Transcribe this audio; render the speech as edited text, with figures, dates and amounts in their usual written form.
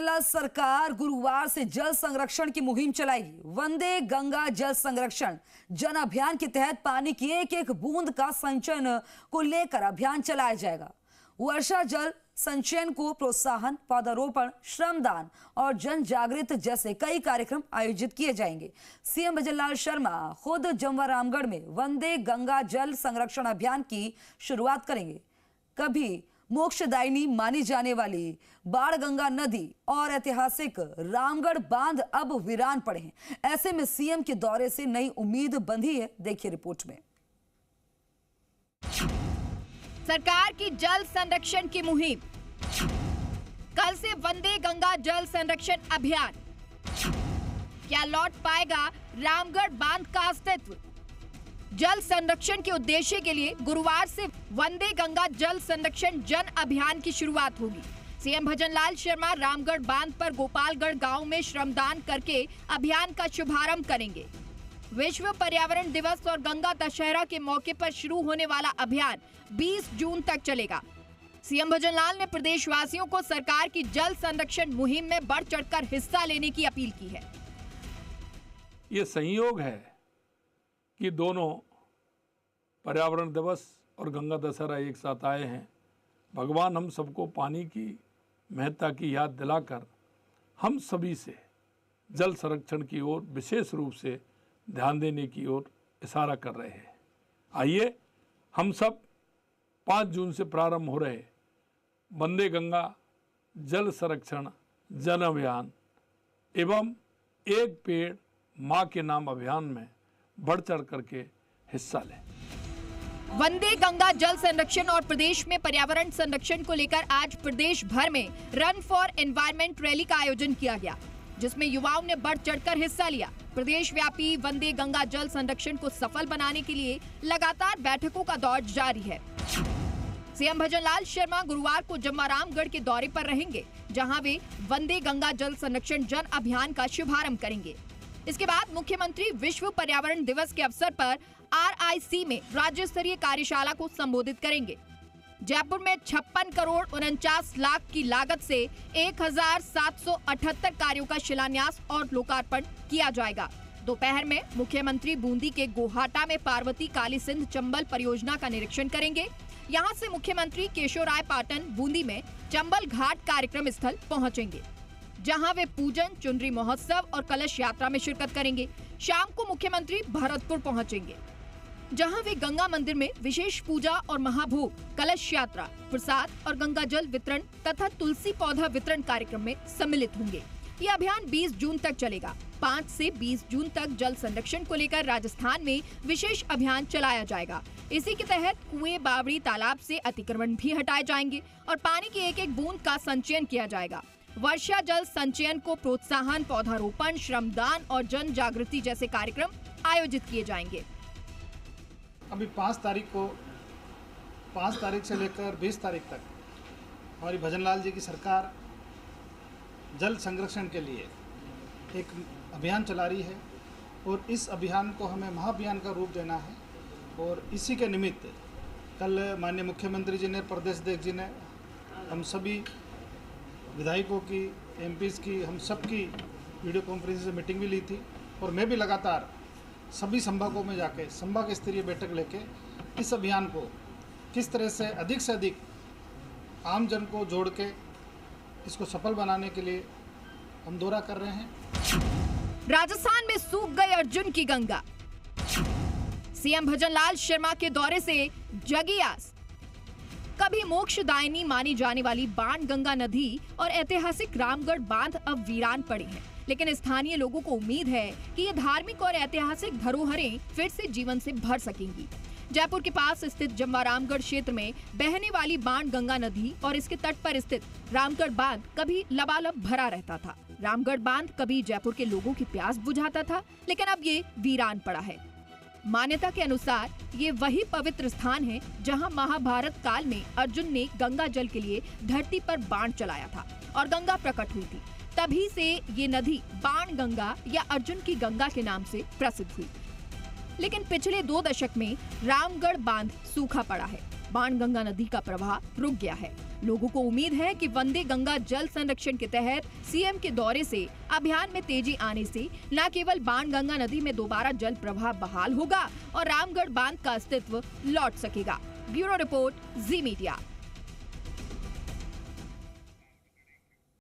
सरकार गुरुवार से जल संरक्षण की मुहिम चलाएगी। वंदे गंगा जल संरक्षण जन अभियान के तहत पानी की एक एक बूंद का संचयन को लेकर अभियान चलाया जाएगा। वर्षा जल संचयन को प्रोत्साहन, पौधारोपण, श्रमदान और जन जागृति जैसे कई कार्यक्रम आयोजित किए जाएंगे। सीएम भजनलाल शर्मा खुद जमवारामगढ़ में वंदे गंगा जल संरक्षण अभियान की शुरुआत करेंगे। कभी मोक्षदायिनी मानी जाने वाली बाणगंगा नदी और ऐतिहासिक रामगढ़ बांध अब वीरान पड़े हैं। ऐसे में सीएम के दौरे से नई उम्मीद बंधी है। देखिए रिपोर्ट में। सरकार की जल संरक्षण की मुहिम, कल से वंदे गंगा जल संरक्षण अभियान। क्या लौट पाएगा रामगढ़ बांध का अस्तित्व? जल संरक्षण के उद्देश्य के लिए गुरुवार से वंदे गंगा जल संरक्षण जन अभियान की शुरुआत होगी। सीएम भजनलाल शर्मा रामगढ़ बांध पर गोपालगढ़ गांव में श्रमदान करके अभियान का शुभारंभ करेंगे। विश्व पर्यावरण दिवस और गंगा दशहरा के मौके पर शुरू होने वाला अभियान 20 जून तक चलेगा। सीएम भजनलाल ने प्रदेशवासियों को सरकार की जल संरक्षण मुहिम में बढ़ चढ़कर हिस्सा लेने की अपील की है। ये संयोग है कि दोनों पर्यावरण दिवस और गंगा दशहरा एक साथ आए हैं। भगवान हम सबको पानी की महत्ता की याद दिलाकर हम सभी से जल संरक्षण की ओर विशेष रूप से ध्यान देने की ओर इशारा कर रहे हैं। आइए हम सब 5 जून से प्रारंभ हो रहे वंदे गंगा जल संरक्षण जन अभियान एवं एक पेड़ माँ के नाम अभियान में बढ़ चढ़ करके हिस्सा लें। वंदे गंगा जल संरक्षण और प्रदेश में पर्यावरण संरक्षण को लेकर आज प्रदेश भर में रन फॉर एनवायरमेंट रैली का आयोजन किया गया, जिसमें युवाओं ने बढ़ चढ़कर हिस्सा लिया। प्रदेश व्यापी वंदे गंगा जल संरक्षण को सफल बनाने के लिए लगातार बैठकों का दौर जारी है। सीएम भजनलाल शर्मा गुरुवार को जमवारामगढ़ के दौरे पर रहेंगे, जहां वे वंदे गंगा जल संरक्षण जन अभियान का शुभारंभ करेंगे। इसके बाद मुख्यमंत्री विश्व पर्यावरण दिवस के अवसर पर RIC में राज्य स्तरीय कार्यशाला को संबोधित करेंगे। जयपुर में 56 करोड़ 49 लाख की लागत से 1778 कार्यों का शिलान्यास और लोकार्पण किया जाएगा। दोपहर में मुख्यमंत्री बूंदी के गोहाटा में पार्वती काली सिंध चंबल परियोजना का निरीक्षण करेंगे। यहां से मुख्यमंत्री केशवराय पाटन बूंदी में चंबल घाट कार्यक्रम स्थल पहुंचेंगे, जहां वे पूजन, चुनरी महोत्सव और कलश यात्रा में शिरकत करेंगे। शाम को मुख्यमंत्री भरतपुर पहुंचेंगे, जहां वे गंगा मंदिर में विशेष पूजा और महाभोग, कलश यात्रा, प्रसाद और गंगा जल वितरण तथा तुलसी पौधा वितरण कार्यक्रम में सम्मिलित होंगे। ये अभियान 20 जून तक चलेगा। 5 से 20 जून तक जल संरक्षण को लेकर राजस्थान में विशेष अभियान चलाया जाएगा। इसी के तहत कुएं, बावड़ी, तालाब से अतिक्रमण भी हटाए जाएंगे और पानी की एक एक बूंद का संचयन किया जाएगा। वर्षा जल संचयन को प्रोत्साहन, पौधारोपण, श्रमदान और जन जागृति जैसे कार्यक्रम आयोजित किए जाएंगे। अभी 5 तारीख से लेकर 20 तारीख तक हमारी भजनलाल जी की सरकार जल संरक्षण के लिए एक अभियान चला रही है और इस अभियान को हमें महाअभियान का रूप देना है। और इसी के निमित्त कल माननीय मुख्यमंत्री जी ने, प्रदेश अध्यक्ष जी ने, हम सभी विधायकों की, MPs की, हम सब की वीडियो कॉन्फ्रेंस से मीटिंग भी ली थी। और मैं भी लगातार सभी संभागों में जाके संभाग स्तरीय बैठक लेके इस अभियान को किस तरह से अधिक आम जन को जोड़ के इसको सफल बनाने के लिए हम दौरा कर रहे हैं। राजस्थान में सूख गई अर्जुन की गंगा। सीएम भजनलाल शर्मा के दौरे से जगी आस। कभी मोक्षदायिनी मानी जाने वाली बाणगंगा नदी और ऐतिहासिक रामगढ़ बांध अब वीरान पड़ी हैं, लेकिन स्थानीय लोगों को उम्मीद है कि ये धार्मिक और ऐतिहासिक धरोहरें फिर से जीवन से भर सकेंगी। जयपुर के पास स्थित जमवारामगढ़ क्षेत्र में बहने वाली बाणगंगा नदी और इसके तट पर स्थित रामगढ़ बांध कभी लबालब भरा रहता था। रामगढ़ बांध कभी जयपुर के लोगों की प्यास बुझाता था, लेकिन अब ये वीरान पड़ा है। मान्यता के अनुसार ये वही पवित्र स्थान है जहां महाभारत काल में अर्जुन ने गंगा जल के लिए धरती पर बाण चलाया था और गंगा प्रकट हुई थी। तभी से ये नदी बाण गंगा या अर्जुन की गंगा के नाम से प्रसिद्ध हुई। लेकिन पिछले 2 दशक में रामगढ़ बांध सूखा पड़ा है। बाणगंगा नदी का प्रवाह रुक गया है। लोगों को उम्मीद है कि वंदे गंगा जल संरक्षण के तहत सीएम के दौरे से अभियान में तेजी आने से न केवल बाणगंगा नदी में दोबारा जल प्रवाह बहाल होगा और रामगढ़ बांध का अस्तित्व लौट सकेगा। ब्यूरो रिपोर्ट, जी मीडिया।